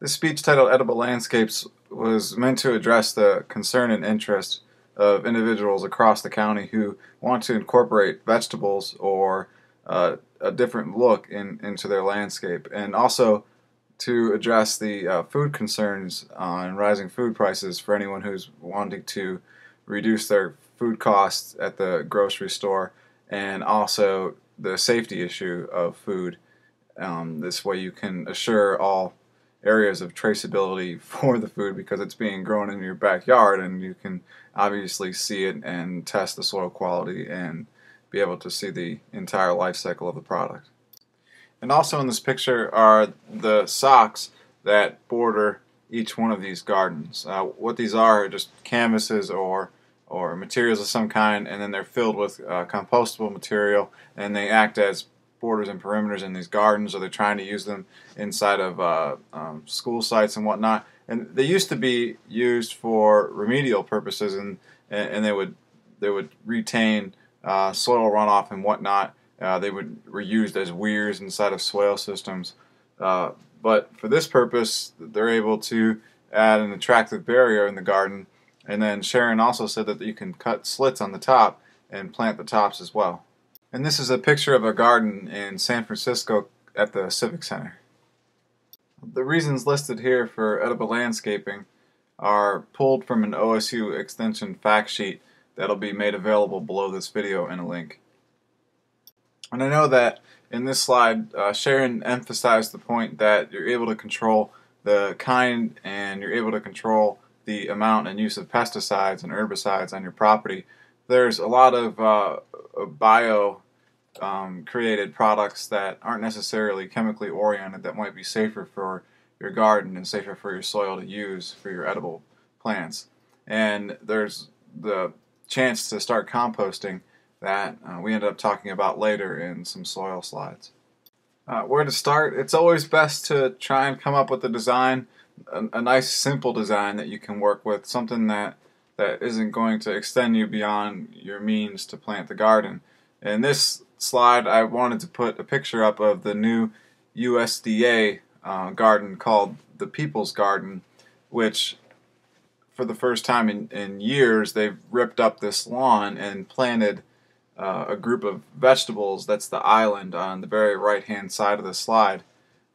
This speech titled Edible Landscapes was meant to address the concern and interest of individuals across the county who want to incorporate vegetables or a different look into their landscape, and also to address the food concerns on rising food prices for anyone who's wanting to reduce their food costs at the grocery store, and also the safety issue of food. This way you can assure all areas of traceability for the food because it's being grown in your backyard, and you can obviously see it and test the soil quality and be able to see the entire life cycle of the product. And also in this picture are the socks that border each one of these gardens. What these are just canvases or materials of some kind, and then they're filled with compostable material, and they act as borders and perimeters in these gardens, or they're trying to use them inside of school sites and whatnot. And they used to be used for remedial purposes, and they would retain soil runoff and whatnot. Were used as weirs inside of soil systems. But for this purpose, they're able to add an attractive barrier in the garden. And then Sharon also said that you can cut slits on the top and plant the tops as well. And this is a picture of a garden in San Francisco at the Civic Center. The reasons listed here for edible landscaping are pulled from an OSU Extension fact sheet that'll be made available below this video in a link. And I know that in this slide, Sharon emphasized the point that you're able to control the kind and you're able to control the amount and use of pesticides and herbicides on your property. There's a lot of bio created products that aren't necessarily chemically oriented that might be safer for your garden and safer for your soil to use for your edible plants. And there's the chance to start composting that we ended up talking about later in some soil slides. Where to start? It's always best to try and come up with a design, a nice simple design that you can work with, something that isn't going to extend you beyond your means to plant the garden. In this slide, I wanted to put a picture up of the new USDA garden called the People's Garden, which for the first time in years they've ripped up this lawn and planted a group of vegetables. That's the island on the very right hand side of the slide.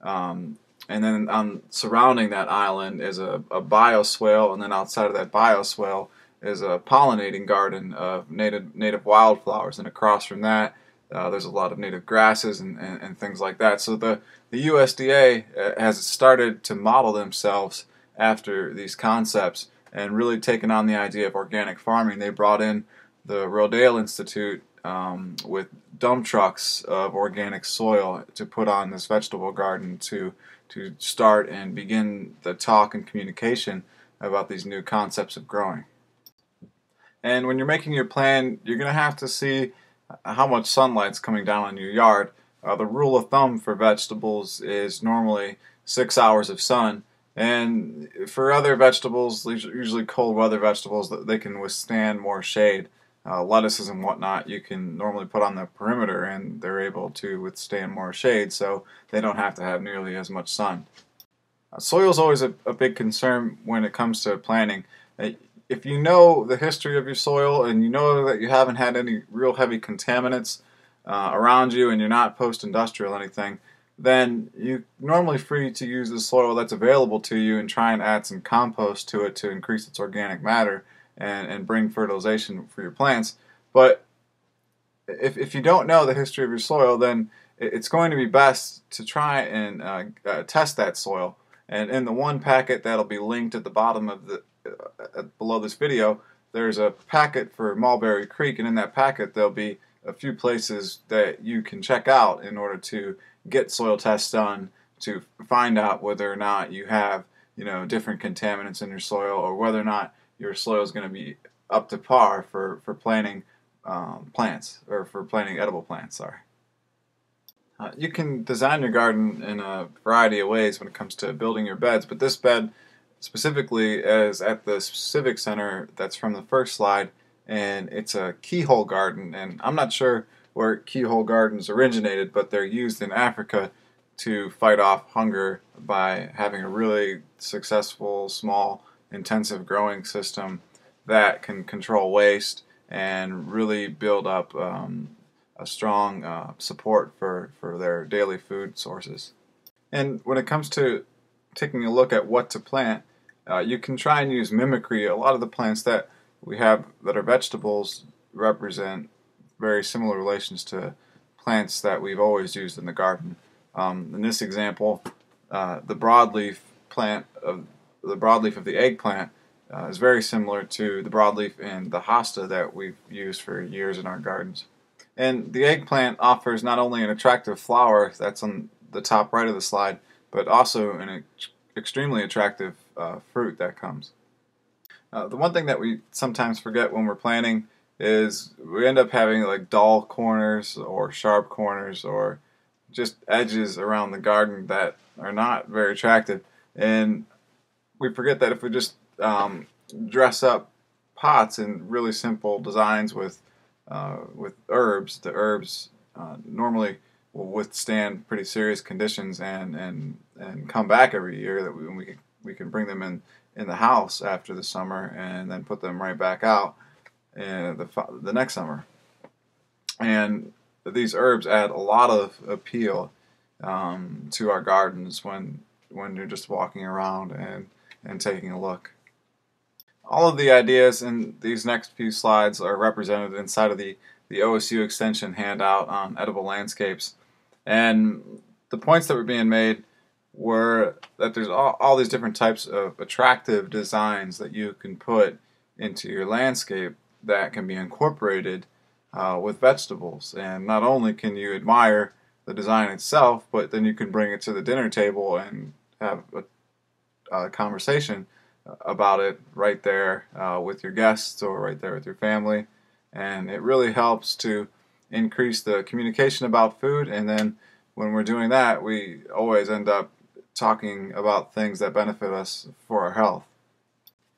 And then surrounding that island is a bioswale, and then outside of that bioswale is a pollinating garden of native wildflowers, and across from that there's a lot of native grasses and things like that. So the USDA has started to model themselves after these concepts and really taken on the idea of organic farming. They brought in the Rodale Institute with dump trucks of organic soil to put on this vegetable garden to start and begin the talk and communication about these new concepts of growing. And when you're making your plan, you're going to have to see how much sunlight's coming down on your yard. The rule of thumb for vegetables is normally 6 hours of sun, and for other vegetables, usually cold weather vegetables, they can withstand more shade. Lettuces and whatnot you can normally put on the perimeter and they're able to withstand more shade, so they don't have to have nearly as much sun. Soil is always a big concern when it comes to planting. If you know the history of your soil and you know that you haven't had any real heavy contaminants around you and you're not post-industrial anything, then you're normally free to use the soil that's available to you and try and add some compost to it to increase its organic matter and bring fertilization for your plants. But if you don't know the history of your soil, then it's going to be best to try and test that soil. And in the one packet that'll be linked at the bottom of the below this video, there's a packet for Mulberry Creek, and in that packet there'll be a few places that you can check out in order to get soil tests done to find out whether or not you have different contaminants in your soil, or whether or not your soil is going to be up to par for planting plants, or for planting edible plants. Sorry. You can design your garden in a variety of ways when it comes to building your beds, but this bed specifically is at the Civic Center that's from the first slide, and it's a keyhole garden. And I'm not sure where keyhole gardens originated, but they're used in Africa to fight off hunger by having a really successful, small, intensive growing system that can control waste and really build up a strong support for their daily food sources. And when it comes to taking a look at what to plant, you can try and use mimicry. A lot of the plants that we have that are vegetables represent very similar relations to plants that we've always used in the garden. In this example, the broadleaf of the eggplant is very similar to the broadleaf in the hosta that we've used for years in our gardens. And the eggplant offers not only an attractive flower that's on the top right of the slide, but also an extremely attractive fruit that comes. The one thing that we sometimes forget when we're planting is we end up having like dull corners or sharp corners or just edges around the garden that are not very attractive. And we forget that if we just dress up pots in really simple designs with herbs, the herbs normally will withstand pretty serious conditions and come back every year. That we can bring them in the house after the summer and then put them right back out in the next summer. And these herbs add a lot of appeal to our gardens when you're just walking around and taking a look. All of the ideas in these next few slides are represented inside of the OSU Extension handout on edible landscapes. And the points that were being made were that there's all these different types of attractive designs that you can put into your landscape that can be incorporated with vegetables. And not only can you admire the design itself, but then you can bring it to the dinner table and have a conversation about it right there with your guests or right there with your family. And it really helps to increase the communication about food. And then when we're doing that, we always end up talking about things that benefit us for our health.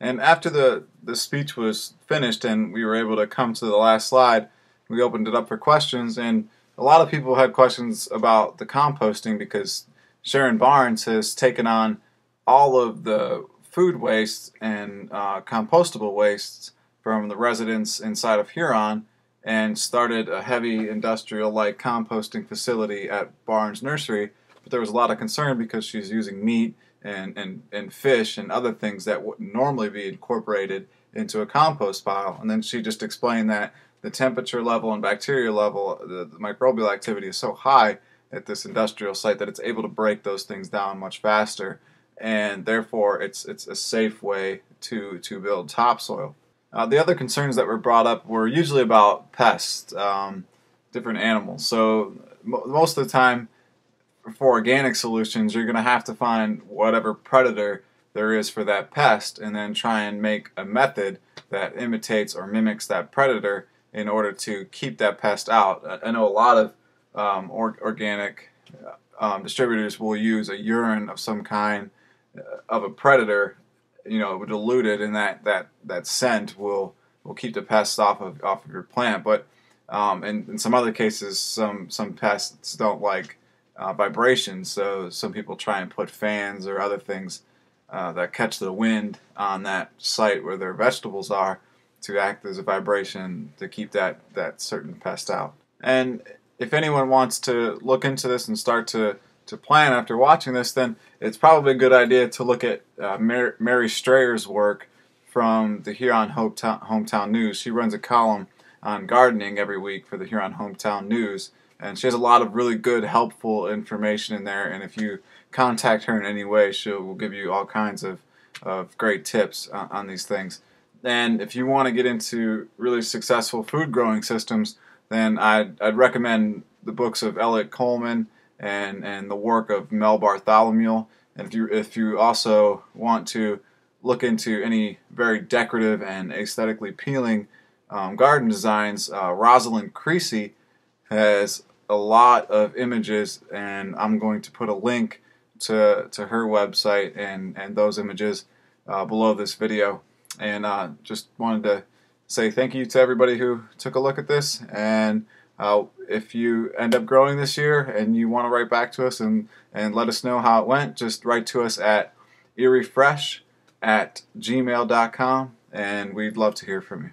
And after the speech was finished and we were able to come to the last slide, we opened it up for questions. And a lot of people had questions about the composting because Sharon Barnes has taken on all of the food waste and compostable wastes from the residents inside of Huron and started a heavy industrial-like composting facility at Barnes Nursery. But there was a lot of concern because she's using meat and fish and other things that wouldn't normally be incorporated into a compost pile. And then she just explained that the temperature level and bacteria level, the microbial activity is so high at this industrial site that it's able to break those things down much faster. And therefore it's a safe way to build topsoil. The other concerns that were brought up were usually about pests, different animals. So most of the time for organic solutions, you're going to have to find whatever predator there is for that pest and then try and make a method that imitates or mimics that predator in order to keep that pest out. I know a lot of organic distributors will use a urine of some kind of a predator, diluted, and that scent will keep the pests off of your plant. But in some other cases, some pests don't like vibrations, so some people try and put fans or other things that catch the wind on that site where their vegetables are to act as a vibration to keep that certain pest out. And if anyone wants to look into this and start to plan after watching this, then it's probably a good idea to look at Mary Strayer's work from the Huron Hometown News. She runs a column on gardening every week for the Huron Hometown News, and she has a lot of really good, helpful information in there. And if you contact her in any way, she will give you all kinds of great tips on these things. And if you want to get into really successful food growing systems, then I'd recommend the books of Elliot Coleman and the work of Mel Bartholomew. And if you also want to look into any very decorative and aesthetically appealing garden designs, Rosalind Creasy has a lot of images, and I'm going to put a link to her website and those images below this video. And just wanted to say thank you to everybody who took a look at this, and If you end up growing this year and you want to write back to us and let us know how it went, just write to us at eriefresh@gmail.com, and we'd love to hear from you.